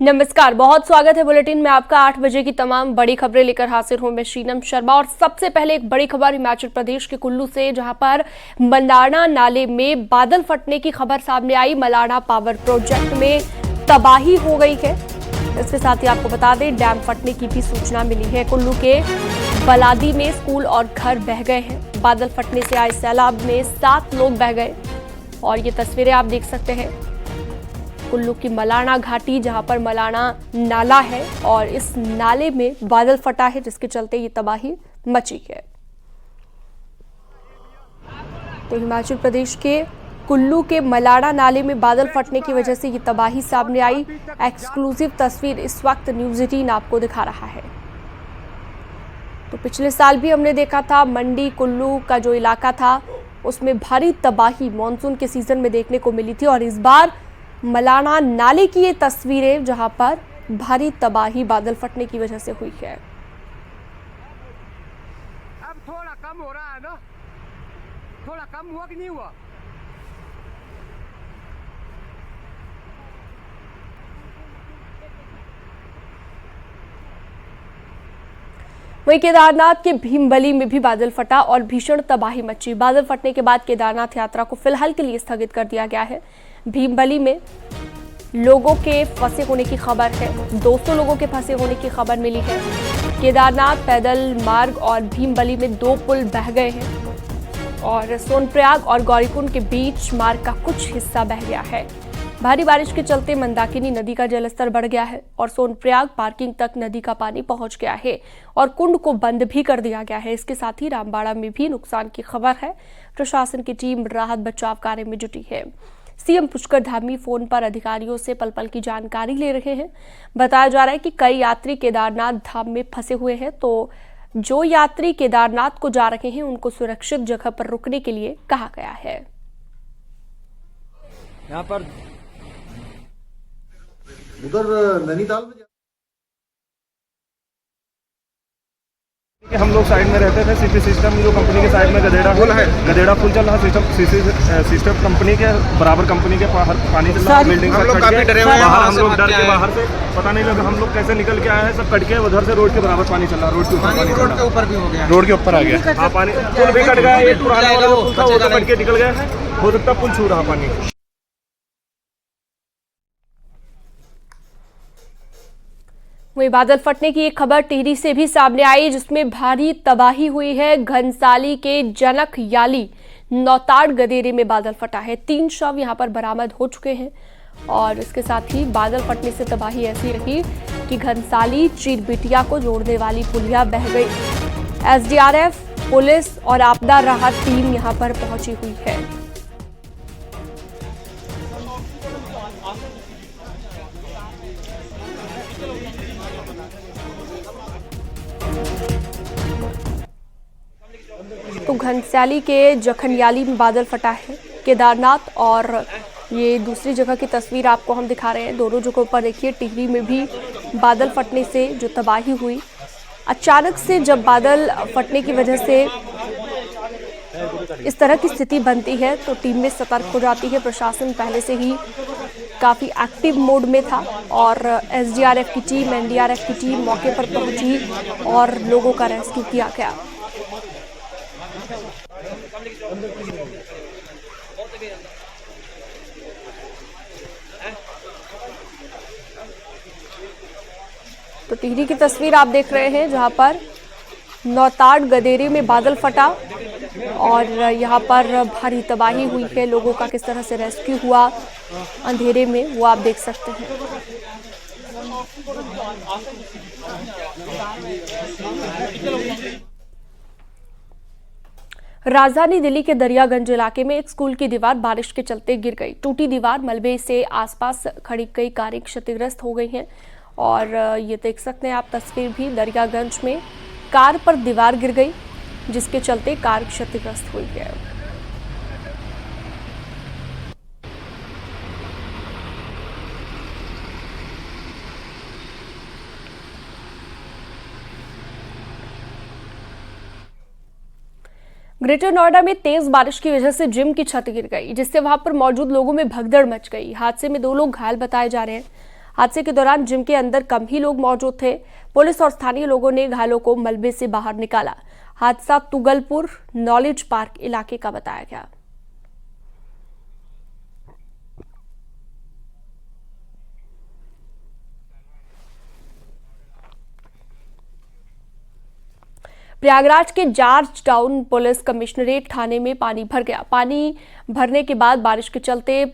नमस्कार, बहुत स्वागत है बुलेटिन में आपका। 8 बजे की तमाम बड़ी खबरें लेकर हाजिर हूं मैं शीनम शर्मा। और सबसे पहले एक बड़ी खबर हिमाचल प्रदेश के कुल्लू से, जहां पर मलाणा नाले में बादल फटने की खबर सामने आई। मलाणा पावर प्रोजेक्ट में तबाही हो गई है। इसके साथ ही आपको बता दें, डैम फटने की भी सूचना मिली है। कुल्लू के बलादी में स्कूल और घर बह गए हैं। बादल फटने से आए सैलाब में 7 लोग बह गए और ये तस्वीरें आप देख सकते हैं कुल्लू की मलाणा घाटी, जहां पर मलाणा नाला है और इस नाले में बादल फटा है, जिसके चलते ये तबाही मची है। तो हिमाचल प्रदेश के कुल्लू के मलाणा नाले में बादल फटने की वजह से ये तबाही सामने आई। एक्सक्लूसिव तस्वीर इस वक्त न्यूज़ 18 आपको दिखा रहा है। तो पिछले साल भी हमने देखा था, मंडी कुल्लू का जो इलाका था उसमें भारी तबाही मॉनसून के सीजन में देखने को मिली थी। और इस बार मलाणा नाले की ये तस्वीरें, जहां पर भारी तबाही बादल फटने की वजह से हुई है। अब थोड़ा कम हो रहा है ना, थोड़ा कम हुआ कि नहीं हुआ? वहीं केदारनाथ के भीमबली में भी बादल फटा और भीषण तबाही मची। बादल फटने के बाद केदारनाथ यात्रा को फिलहाल के लिए स्थगित कर दिया गया है। भीमबली में लोगों के फंसे होने की खबर है। 200 लोगों के फंसे होने की खबर मिली है। केदारनाथ पैदल मार्ग और भीमबली में 2 पुल बह गए हैं और सोनप्रयाग और गौरीकुंड के बीच मार्ग का कुछ हिस्सा बह गया है। भारी बारिश के चलते मंदाकिनी नदी का जलस्तर बढ़ गया है और सोनप्रयाग पार्किंग तक नदी का पानी पहुंच गया है और कुंड को बंद भी कर दिया गया है। इसके साथ ही रामबाड़ा में भी नुकसान की खबर है। प्रशासन की टीम राहत बचाव कार्य में जुटी है। सीएम पुष्कर धामी फोन पर अधिकारियों से पल पल की जानकारी ले रहे हैं। बताया जा रहा है कि कई यात्री केदारनाथ धाम में फंसे हुए हैं, तो जो यात्री केदारनाथ को जा रहे हैं उनको सुरक्षित जगह पर रुकने के लिए कहा गया है। यहाँ पर उधर नैनीताल में हम लोग साइड में रहते थे। सीपी सिस्टम जो कंपनी के साइड में गधेड़ा फुल चल रहा सिस्टम कंपनी के बराबर, कंपनी के बाहर पानी चल रहा है। बिल्डिंग हम लोग काफी डरे हुए हैं। हम लोग डर के बाहर से पता नहीं लगा हम लोग कैसे निकल के आए हैं। सब कट के उधर से रोड के बराबर पानी चल रहा है। रोड के ऊपर भी हो गया, रोड के ऊपर आ गया। हाँ, पानी पुल भी कट गया। एक पुराना वाला पुल था, वो तो कट के निकल गया है। हो सकता पुल छू रहा पानी। वहीं बादल फटने की एक खबर टिहरी से भी सामने आई, जिसमें भारी तबाही हुई है। घनसाली के जनक याली नौताड़ गदेरे में बादल फटा है। 3 शव यहां पर बरामद हो चुके हैं और इसके साथ ही बादल फटने से तबाही ऐसी रही कि घनसाली चीरबिटिया को जोड़ने वाली पुलिया बह गई। एसडीआरएफ, पुलिस और आपदा राहत टीम यहां पर पहुंची हुई है। तो घनसाली के जखनयाली में बादल फटा है। केदारनाथ और ये दूसरी जगह की तस्वीर आपको हम दिखा रहे हैं। दोनों जगहों पर देखिए, टिहरी में भी बादल फटने से जो तबाही हुई, अचानक से जब बादल फटने की वजह से इस तरह की स्थिति बनती है तो टीम में सतर्क हो जाती है। प्रशासन पहले से ही काफ़ी एक्टिव मोड में था और एसडीआरएफ की टीम, एनडीआरएफ की टीम मौके पर पहुंची और लोगों का रेस्क्यू किया गया। तो टिहरी की तस्वीर आप देख रहे हैं, जहां पर नौताड़ गदेरे में बादल फटा और यहां पर भारी तबाही हुई है। लोगों का किस तरह से रेस्क्यू हुआ अंधेरे में, वो आप देख सकते हैं। राजधानी दिल्ली के दरियागंज इलाके में एक स्कूल की दीवार बारिश के चलते गिर गई। टूटी दीवार मलबे से आसपास खड़ी कई कारें क्षतिग्रस्त हो गई हैं और ये देख सकते हैं आप तस्वीर भी। दरियागंज में कार पर दीवार गिर गई, जिसके चलते कार क्षतिग्रस्त हुई है। ग्रेटर नोएडा में तेज बारिश की वजह से जिम की छत गिर गई, जिससे वहां पर मौजूद लोगों में भगदड़ मच गई। हादसे में 2 लोग घायल बताए जा रहे हैं। हादसे के दौरान जिम के अंदर कम ही लोग मौजूद थे। पुलिस और स्थानीय लोगों ने घायलों को मलबे से बाहर निकाला। हादसा तुगलपुर नॉलेज पार्क इलाके का बताया गया। प्रयागराज के जॉर्ज टाउन पुलिस कमिश्नरेट थाने में पानी भर गया। पानी भरने के बाद बारिश के चलते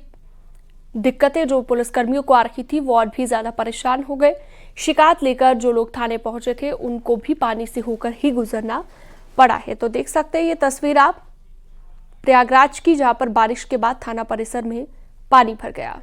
दिक्कतें जो पुलिसकर्मियों को आ रही थी वो और भी ज्यादा परेशान हो गए। शिकायत लेकर जो लोग थाने पहुंचे थे उनको भी पानी से होकर ही गुजरना पड़ा है। तो देख सकते हैं ये तस्वीर आप प्रयागराज की, जहां पर बारिश के बाद थाना परिसर में पानी भर गया।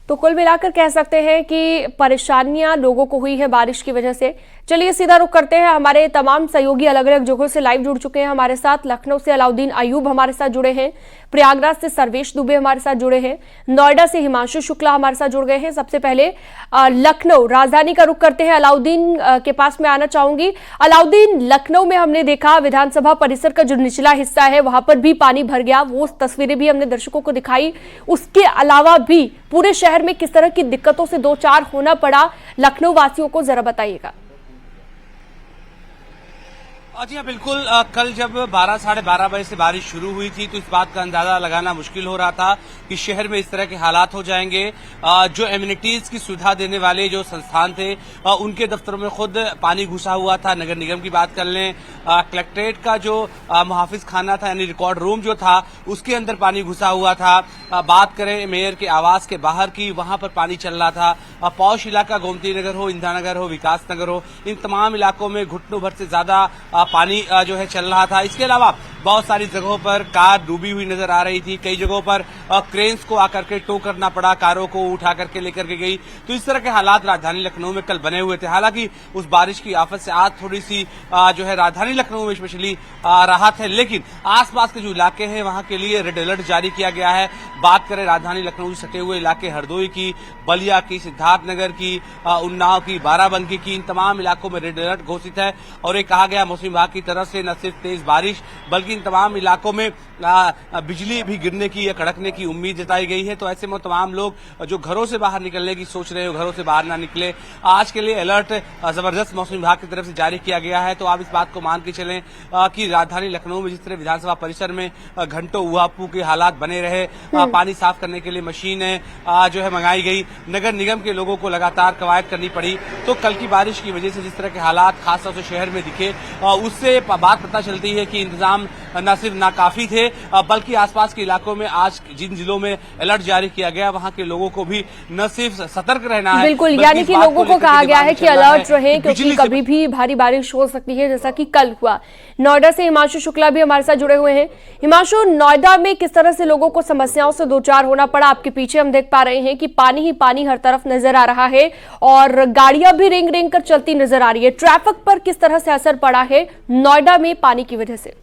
तो कुल मिलाकर कह सकते हैं कि परेशानियां लोगों को हुई है बारिश की वजह से। चलिए सीधा रुख करते हैं। हमारे तमाम सहयोगी अलग अलग जगहों से लाइव जुड़ चुके हैं हमारे साथ। लखनऊ से अलाउद्दीन अयूब हमारे साथ जुड़े हैं, प्रयागराज से सर्वेश दुबे हमारे साथ जुड़े हैं, नोएडा से हिमांशु शुक्ला हमारे साथ जुड़ गए हैं। सबसे पहले लखनऊ राजधानी का रुख करते हैं। अलाउद्दीन के पास में आना चाहूंगी। अलाउद्दीन, लखनऊ में हमने देखा विधानसभा परिसर का जो निचला हिस्सा है वहां पर भी पानी भर गया, वो तस्वीरें भी हमने दर्शकों को दिखाई। उसके अलावा भी पूरे शहर में किस तरह की दिक्कतों से दो चार होना पड़ा लखनऊ वासियों को, जरा बताइएगा। जी हाँ, बिल्कुल। कल जब 12 साढ़े 12 बजे से बारिश शुरू हुई थी तो इस बात का अंदाजा लगाना मुश्किल हो रहा था कि शहर में इस तरह के हालात हो जाएंगे। जो एमिनिटीज की सुविधा देने वाले जो संस्थान थे उनके दफ्तरों में खुद पानी घुसा हुआ था। नगर निगम की बात कर लें, कलेक्ट्रेट का जो मुहाफिज खाना था यानी रिकॉर्ड रूम जो था उसके अंदर पानी घुसा हुआ था। बात करें मेयर के आवास के बाहर की, वहां पर पानी चल रहा था। पौष इलाका गोमती नगर हो, इंदिरा नगर हो, विकास नगर हो, इन तमाम इलाकों में घुटनों भर से ज्यादा पानी जो है चल रहा था। इसके अलावा बहुत सारी जगहों पर कार डूबी हुई नजर आ रही थी। कई जगहों पर क्रेन्स को आकर के टो करना पड़ा, कारों को उठा करके लेकर के गई। तो इस तरह के हालात राजधानी लखनऊ में कल बने हुए थे। हालांकि उस बारिश की आफत से आज थोड़ी सी जो है राजधानी लखनऊ में स्पेशली राहत है, लेकिन आसपास के जो इलाके हैं वहां के लिए रेड अलर्ट जारी किया गया है। बात करें राजधानी लखनऊ से सटे हुए इलाके हरदोई की, बलिया की, सिद्धार्थनगर की, उन्नाव की, बाराबंकी की, इन तमाम इलाकों में रेड अलर्ट घोषित है। और ये कहा गया मौसम विभाग की तरफ से न सिर्फ तेज बारिश बल्कि इन तमाम इलाकों में बिजली भी गिरने की या कड़कने की उम्मीद जताई गई है। तो ऐसे में तमाम लोग जो घरों से बाहर निकलने की सोच रहे हो घरों से बाहर ना निकले। आज के लिए अलर्ट जबरदस्त मौसम विभाग की तरफ से जारी किया गया है। तो आप इस बात को मान के चलें कि राजधानी लखनऊ में जिस तरह विधानसभा परिसर में घंटों उहापू के हालात बने रहे, पानी साफ करने के लिए मशीनें जो है मंगाई गई, नगर निगम के लोगों को लगातार कवायद करनी पड़ी। तो कल की बारिश की वजह से जिस तरह के हालात खासतौर से शहर में दिखे उससे बात पता चलती है कि इंतजाम न सिर्फ नाकाफी थे बल्कि आसपास के इलाकों में आज जिन जिलों में अलर्ट जारी किया गया वहां के लोगों को भी न सिर्फ सतर्क रहना है, बिल्कुल, यानी कि लोगों को कहा गया है कि अलर्ट रहें क्योंकि कभी भी भारी बारिश हो सकती है, जैसा कि कल हुआ। नोएडा से हिमांशु शुक्ला भी हमारे साथ जुड़े हुए हैं। हिमांशु, नोएडा में किस तरह से लोगों को समस्याओं से दो चार होना पड़ा? आपके पीछे हम देख पा रहे हैं कि पानी ही पानी हर तरफ नजर आ रहा है और गाड़ियां भी रेंग रेंग कर चलती नजर आ रही है। ट्रैफिक पर किस तरह से असर पड़ा है नोएडा में पानी की वजह से?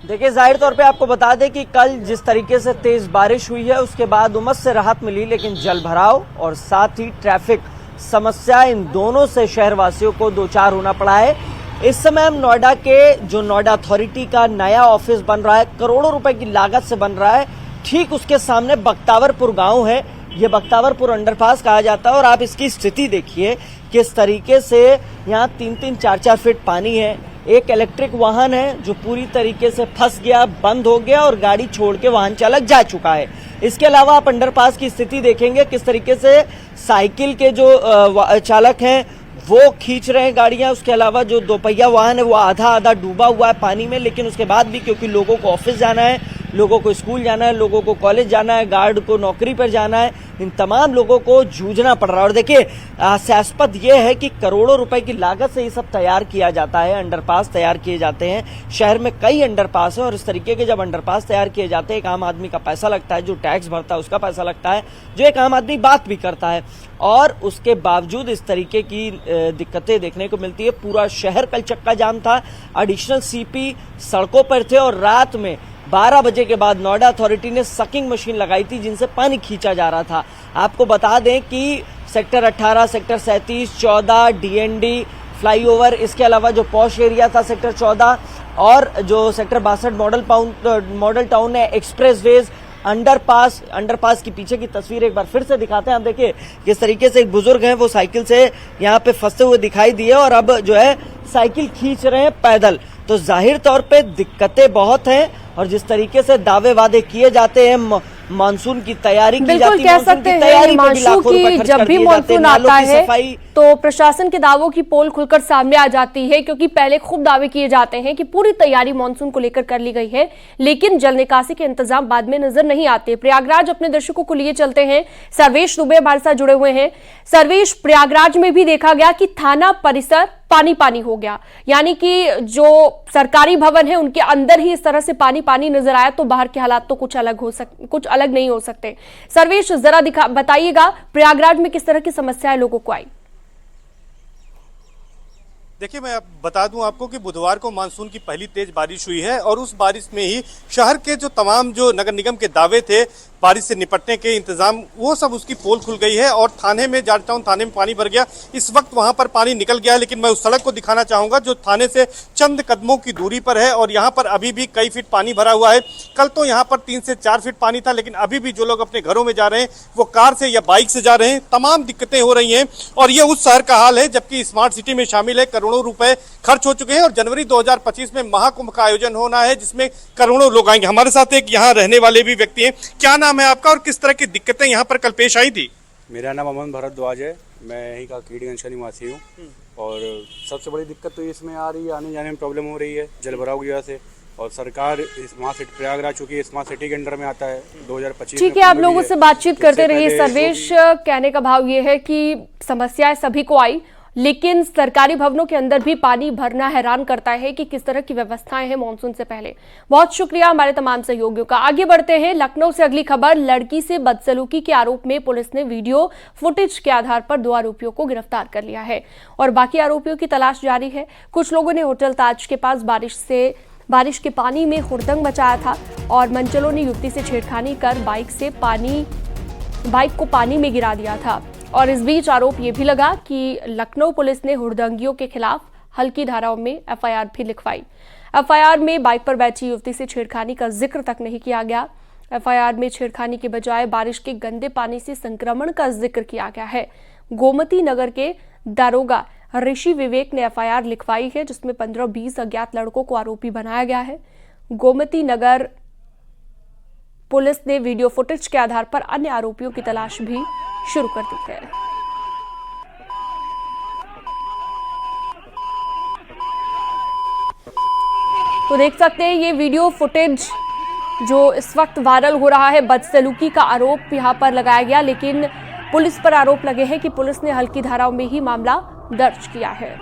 देखिए, जाहिर तौर पे आपको बता दें कि कल जिस तरीके से तेज बारिश हुई है उसके बाद उमस से राहत मिली, लेकिन जल भराव और साथ ही ट्रैफिक समस्या, इन दोनों से शहरवासियों को दो चार होना पड़ा है। इस समय हम नोएडा के जो नोएडा अथॉरिटी का नया ऑफिस बन रहा है, करोड़ों रुपए की लागत से बन रहा है, ठीक उसके सामने बख्तावरपुर गांव है। ये बख्तावरपुर अंडरपास कहा जाता है और आप इसकी स्थिति देखिए किस तरीके से यहाँ 3-3, 4-4 फीट पानी है। एक इलेक्ट्रिक वाहन है जो पूरी तरीके से फंस गया, बंद हो गया और गाड़ी छोड़ के वाहन चालक जा चुका है। इसके अलावा आप अंडरपास की स्थिति देखेंगे किस तरीके से साइकिल के जो चालक हैं वो खींच रहे हैं गाड़ियां। उसके अलावा जो दोपहिया वाहन है वो आधा आधा डूबा हुआ है पानी में, लेकिन उसके बाद भी क्योंकि लोगों को ऑफिस जाना है, लोगों को स्कूल जाना है, लोगों को कॉलेज जाना है, गार्ड को नौकरी पर जाना है, इन तमाम लोगों को जूझना पड़ रहा है। और देखिए, हास्यास्पद ये है कि करोड़ों रुपए की लागत से ये सब तैयार किया जाता है, अंडरपास तैयार किए जाते हैं। शहर में कई अंडरपास है और इस तरीके के जब अंडरपास तैयार किए जाते हैं, एक आम आदमी का पैसा लगता है, जो टैक्स भरता है उसका पैसा लगता है, जो एक आम आदमी बात भी करता है, और उसके बावजूद इस तरीके की दिक्कतें देखने को मिलती है। पूरा शहर कल चक्का जाम था, एडिशनल सीपी सड़कों पर थे और रात में 12 बजे के बाद नोएडा अथॉरिटी ने सकिंग मशीन लगाई थी जिनसे पानी खींचा जा रहा था। आपको बता दें कि सेक्टर 18, सेक्टर 37, 14, डीएनडी फ्लाईओवर, इसके अलावा जो पॉश एरिया था सेक्टर 14, और जो सेक्टर 62 मॉडल टाउन है, एक्सप्रेसवेज, अंडरपास की पीछे की तस्वीर एक बार फिर से दिखाते हैं। हम देखिए किस तरीके से एक बुजुर्ग हैं, वो साइकिल से यहाँ पे फंसते हुए दिखाई दिए और अब जो है साइकिल खींच रहे हैं पैदल। तो जाहिर तौर पे दिक्कतें बहुत हैं और जिस तरीके से दावे वादे किए जाते हैं, मानसून की तैयारी की जाती है, बिल्कुल कह सकते हैं मानसून की जब भी मानसून आता है तो प्रशासन के दावों की पोल खुलकर सामने आ जाती है, क्योंकि पहले खूब दावे किए जाते हैं कि पूरी तैयारी मानसून को लेकर कर ली गई है, लेकिन जल निकासी के इंतजाम बाद में नजर नहीं आते। प्रयागराज अपने दर्शकों को लिए चलते हैं, सर्वेश दुबे हमारे साथ जुड़े हुए हैं। सर्वेश, प्रयागराज में भी देखा गया कि थाना परिसर पानी पानी हो गया, यानी कि जो सरकारी भवन है उनके अंदर ही इस तरह से पानी पानी नजर आया, तो बाहर के हालात तो कुछ अलग नहीं हो सकते। सर्वेश, जरा बताइएगा प्रयागराज में किस तरह की समस्याएं लोगों को आई? देखिए, मैं बता दूं आपको कि बुधवार को मानसून की पहली तेज बारिश हुई है और उस बारिश में ही शहर के जो तमाम जो नगर निगम के दावे थे बारिश से निपटने के इंतजाम, वो सब उसकी पोल खुल गई है और थाने में, जॉर्ज टाउन थाने में पानी भर गया। इस वक्त वहां पर पानी निकल गया है, लेकिन मैं उस सड़क को दिखाना चाहूंगा जो थाने से चंद कदमों की दूरी पर है और यहाँ पर अभी भी कई फीट पानी भरा हुआ है। कल तो यहाँ पर 3 से 4 फीट पानी था, लेकिन अभी भी जो लोग अपने घरों में जा रहे हैं वो कार से या बाइक से जा रहे हैं। तमाम दिक्कतें हो रही हैं और ये उस शहर का हाल है जबकि स्मार्ट सिटी में शामिल है। करोड़ों रुपए खर्च हो चुके हैं और जनवरी 2025 में महाकुंभ का आयोजन होना है जिसमें करोड़ों लोग आएंगे। हमारे साथ एक यहाँ रहने वाले भी व्यक्ति हैं। क्या नाम है आपका और किस तरह की दिक्कतें यहाँ पर कल पेश आई थी? मेरा नाम अमन भारद्वाज है, मैं यहीं का कीड़ीगंज का निवासी हूँ और सबसे बड़ी दिक्कत तो इसमें आ रही है, आने जाने में प्रॉब्लम हो रही है जल भराव की वजह से। और सरकार स्मार्ट सिटी प्रयागराज चूंकि स्मार्ट सिटी के अंडर में आता है 2025। ठीक है, आप लोगों से बातचीत करते रहिए। सर्वेश, कहने का भाव ये है कि समस्याएं सभी को आई, लेकिन सरकारी भवनों के अंदर भी पानी भरना हैरान करता है कि किस तरह की व्यवस्थाएं हैं मानसून से पहले। बहुत शुक्रिया हमारे तमाम सहयोगियों का। आगे बढ़ते हैं, लखनऊ से अगली खबर। लड़की से बदसलूकी के आरोप में पुलिस ने वीडियो फुटेज के आधार पर 2 आरोपियों को गिरफ्तार कर लिया है और बाकी आरोपियों की तलाश जारी है। कुछ लोगों ने होटल ताज के पास बारिश के पानी में हुड़दंग मचाया था और मंचलों ने युवती से छेड़खानी कर बाइक को पानी में गिरा दिया था। और इस बीच आरोप ये भी लगा कि लखनऊ पुलिस ने हुड़दंगियों के खिलाफ हल्की धाराओं में एफआईआर भी लिखवाई। एफआईआर में बाइक पर बैठी युवती से छेड़खानी का जिक्र तक नहीं किया गया। एफआईआर में छेड़खानी के बजाय बारिश के गंदे पानी से संक्रमण का जिक्र किया गया है। गोमती नगर के दारोगा ऋषि विवेक ने एफआईआर लिखवाई है, जिसमें 15-20 अज्ञात लड़कों को आरोपी बनाया गया है। गोमती नगर पुलिस ने वीडियो फुटेज के आधार पर अन्य आरोपियों की तलाश भी शुरू कर दी है। तो देख सकते हैं ये वीडियो फुटेज जो इस वक्त वायरल हो रहा है। बदसलूकी का आरोप यहां पर लगाया गया, लेकिन पुलिस पर आरोप लगे हैं कि पुलिस ने हल्की धाराओं में ही मामला दर्ज किया है।